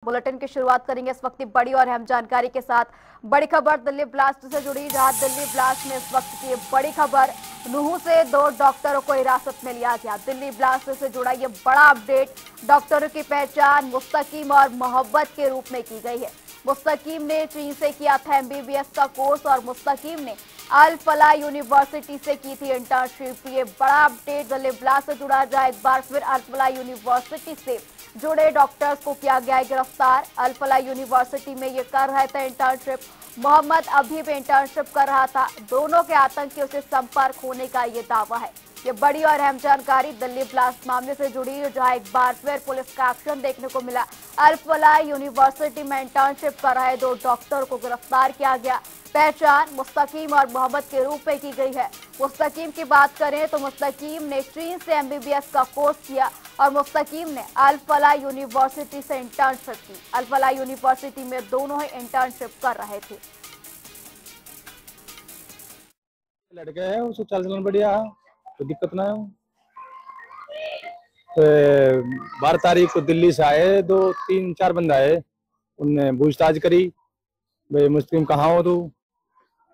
Bulletin की शुरुआत करेंगे इस वक्त की बड़ी और अहम जानकारी के साथ। बड़ी खबर दिल्ली ब्लास्ट से जुड़ी, जहां दिल्ली ब्लास्ट में इस वक्त की बड़ी खबर, नूंह से 2 डॉक्टरों को हिरासत में लिया गया। दिल्ली ब्लास्ट से जुड़ा ये बड़ा अपडेट, डॉक्टरों की पहचान मुस्तकीम और मोहब्बत के रूप में की गई है। मुस्तकीम ने चीन से किया था एमबीबीएस का कोर्स और मुस्तकीम ने अल फलाह यूनिवर्सिटी से की थी इंटर्नशिप। ये बड़ा अपडेट दिल्ली ब्लास्ट से जुड़ा, जहां एक बार फिर अल फलाह यूनिवर्सिटी से जुड़े डॉक्टर्स को किया गया गिरफ्तार। अल फलाह यूनिवर्सिटी में ये कर रहे थे इंटर्नशिप। मोहम्मद अभी भी इंटर्नशिप कर रहा था। दोनों के आतंकियों से संपर्क होने का ये दावा है। ये बड़ी और अहम जानकारी दिल्ली ब्लास्ट मामले से जुड़ी, जहां एक बार फिर पुलिस का एक्शन देखने को मिला। अल फलाह यूनिवर्सिटी में इंटर्नशिप कर रहे 2 डॉक्टर को गिरफ्तार किया गया। पहचान मुस्तकीम और मोहम्मद के रूप में की गई है। मुस्तकीम की बात करें तो मुस्तकीम ने चीन से एमबीबीएस का कोर्स किया और मुस्तकीम ने अल फलाह यूनिवर्सिटी से इंटर्नशिप की। अल फलाह यूनिवर्सिटी में दोनों ही इंटर्नशिप कर रहे थे। लड़के है, उसको चाल चलन बढ़िया है, कोई दिक्कत ना है। तो 12 तारीख को दिल्ली से आए 2-3-4 बंदा आए। उनने पूछताछ करी, भाई मुस्लिम कहाँ हो, तू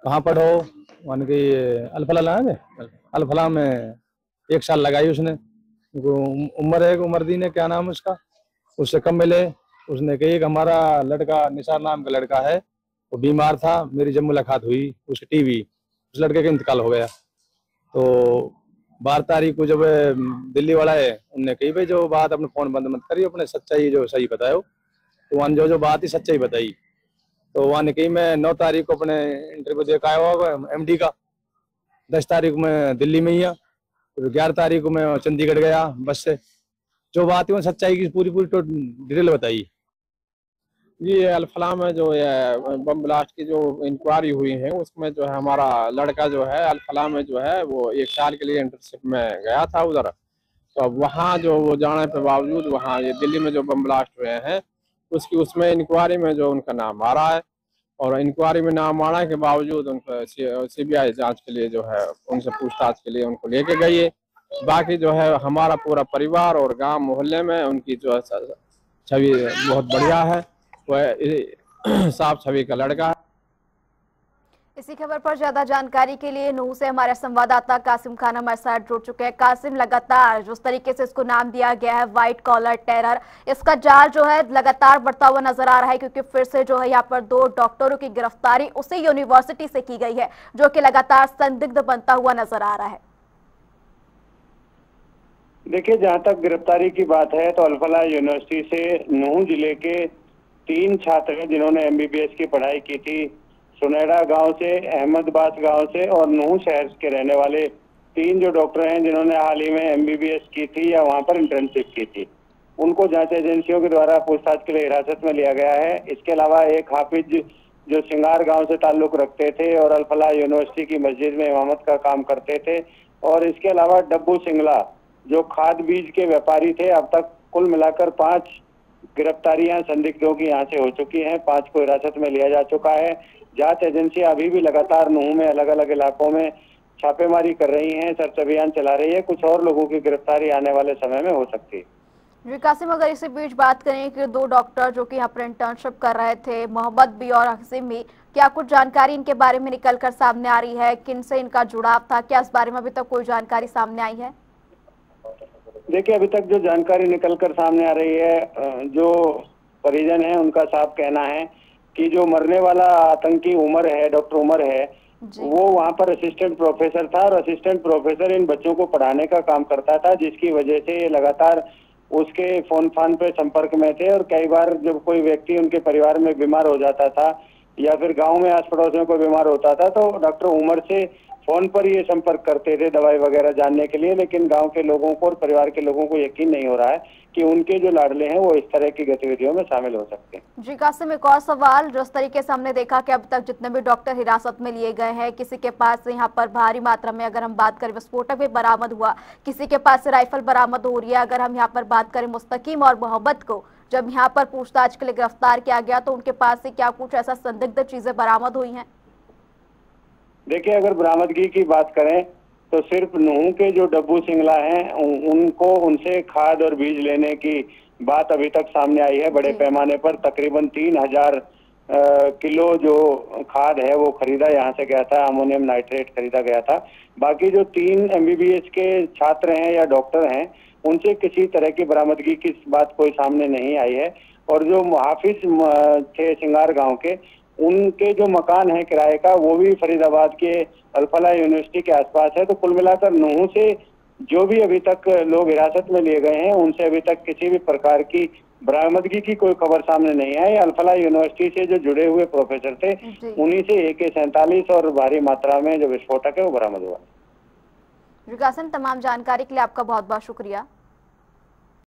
कहाँ पढ़ो। मान के अल फलाह है, अल फलाह में 1 साल लगाई उसने। उमर है, उमरदीन है, क्या नाम उसका, उससे कम मिले। उसने कही कि हमारा लड़का निसार नाम का लड़का है, वो बीमार था, मेरी जब मुलाकात हुई उसकी टीवी, उस लड़के का इंतकाल हो गया। तो 12 तारीख को जब दिल्ली वाला है, उनने कही भाई जो बात अपने फोन बंद मत करिए, अपने सच्चाई जो सही बताओ। तो वहाँ जो बात ही सच्चाई बताई। तो वहाँ ने कही मैं 9 तारीख को अपने इंटरव्यू दे के आया हुआ एमडी का, 10 तारीख को मैं दिल्ली में ही है, 11 तारीख को मैं चंडीगढ़ गया बस से। जो बात है वो सच्चाई की पूरी पूरी डिटेल बताई। ये अल फलाह में जो बम ब्लास्ट की जो इंक्वायरी हुई है, उसमें जो है हमारा लड़का जो है अल फलाह में जो है वो 1 साल के लिए इंटर्नशिप में गया था उधर। तो अब वहाँ जो वो जाने के बावजूद वहाँ ये दिल्ली में जो बम ब्लास्ट हुए हैं उसमें इंक्वायरी में जो उनका नाम आ रहा है, और इंक्वायरी में नाम आने के बावजूद उनको सीबीआई जांच के लिए जो है उनसे पूछताछ के लिए उनको लेके गई है। बाकी जो है हमारा पूरा परिवार और गांव मोहल्ले में उनकी जो है छवि बहुत बढ़िया है, वह साफ छवि का लड़का है। इसी खबर पर ज्यादा जानकारी के लिए नूंह से हमारे संवाददाता कासिम खान हमारे साथ जुड़ चुके हैं। कासिम, लगातार जिस तरीके से इसको नाम दिया गया है व्हाइट कॉलर टेरर, इसका जाल जो है लगातार बढ़ता हुआ नजर आ रहा है, क्योंकि फिर से जो है यहाँ पर 2 डॉक्टरों की गिरफ्तारी उसी यूनिवर्सिटी से की गई है, जो कि लगातार संदिग्ध बनता हुआ नजर आ रहा है। देखिए, जहां तक गिरफ्तारी की बात है तो अल फलाह यूनिवर्सिटी से नूंह जिले के 3 छात्र हैं जिन्होंने एमबीबीएस की पढ़ाई की थी। सुनैरा गांव से, अहमदाबाद गांव से और नूंह शहर के रहने वाले 3 जो डॉक्टर हैं जिन्होंने हाल ही में एमबीबीएस की थी या वहां पर इंटर्नशिप की थी, उनको जांच एजेंसियों के द्वारा पूछताछ के लिए हिरासत में लिया गया है। इसके अलावा एक हाफिज जो सिंगार गांव से ताल्लुक रखते थे और अल फलाह यूनिवर्सिटी की मस्जिद में इमामत का काम करते थे, और इसके अलावा डब्बू सिंगला जो खाद बीज के व्यापारी थे। अब तक कुल मिलाकर 5 गिरफ्तारियां संदिग्धों की यहाँ से हो चुकी हैं। 5 को हिरासत में लिया जा चुका है। जांच एजेंसियां अभी भी लगातार नूंह में अलग अलग इलाकों में छापेमारी कर रही हैं, सर्च अभियान चला रही है। कुछ और लोगों की गिरफ्तारी आने वाले समय में हो सकती है। जी कासिम, अगर इसी बीच बात करें कि 2 डॉक्टर जो कि यहाँ पर इंटर्नशिप कर रहे थे, मोहम्मद भी और हसीम भी, क्या कुछ जानकारी इनके बारे में निकल कर सामने आ रही है? किन से इनका जुड़ाव था? क्या इस बारे में अभी तक कोई जानकारी सामने आई है? देखिए, अभी तक जो जानकारी निकल कर सामने आ रही है, जो परिजन है उनका साफ कहना है कि जो मरने वाला आतंकी उमर है, डॉक्टर उमर है, वो वहाँ पर असिस्टेंट प्रोफेसर था और असिस्टेंट प्रोफेसर इन बच्चों को पढ़ाने का काम करता था, जिसकी वजह से ये लगातार उसके फोन पे संपर्क में थे। और कई बार जब कोई व्यक्ति उनके परिवार में बीमार हो जाता था या फिर गांव में आस पड़ोस में कोई बीमार होता था तो डॉक्टर उमर से फोन पर ये संपर्क करते थे दवाई वगैरह जानने के लिए। लेकिन गांव के लोगों को और परिवार के लोगों को यकीन नहीं हो रहा है कि उनके जो लाडले हैं वो इस तरह की गतिविधियों में शामिल हो सकते हैं। जी कासिम, एक और सवाल, जिस तरीके से हमने देखा कि अब तक जितने भी डॉक्टर हिरासत में लिए गए हैं, किसी के पास से यहाँ पर भारी मात्रा में, अगर हम बात करें, विस्फोटक भी बरामद हुआ, किसी के पास से राइफल बरामद हो रही है। अगर हम यहाँ पर बात करें मुस्तकीम और मोहब्बत को जब यहाँ पर पूछताछ के लिए गिरफ्तार किया गया तो उनके पास से क्या कुछ ऐसा संदिग्ध चीजें बरामद हुई हैं? देखिए, अगर बरामदगी की बात करें तो सिर्फ नूंह के जो डब्बू सिंगला हैं उनको उनसे खाद और बीज लेने की बात अभी तक सामने आई है। बड़े पैमाने पर तकरीबन 3000 किलो जो खाद है वो खरीदा यहाँ से गया था, अमोनियम नाइट्रेट खरीदा गया था। बाकी जो 3 MBBS के छात्र हैं या डॉक्टर हैं, उनसे किसी तरह की बरामदगी की बात कोई सामने नहीं आई है। और जो मुहाफिज थे सिंगार गांव के, उनके जो मकान है किराए का, वो भी फरीदाबाद के अल-फलाह यूनिवर्सिटी के आसपास है। तो कुल मिलाकर नूंह से जो भी अभी तक लोग हिरासत में लिए गए हैं, उनसे अभी तक किसी भी प्रकार की बरामदगी की कोई खबर सामने नहीं आई। अल-फलाह यूनिवर्सिटी से जो जुड़े हुए प्रोफेसर थे, उन्हीं से AK-47 और भारी मात्रा में जो विस्फोटक है वो बरामद हुआ। कासिम, तमाम जानकारी के लिए आपका बहुत बहुत शुक्रिया।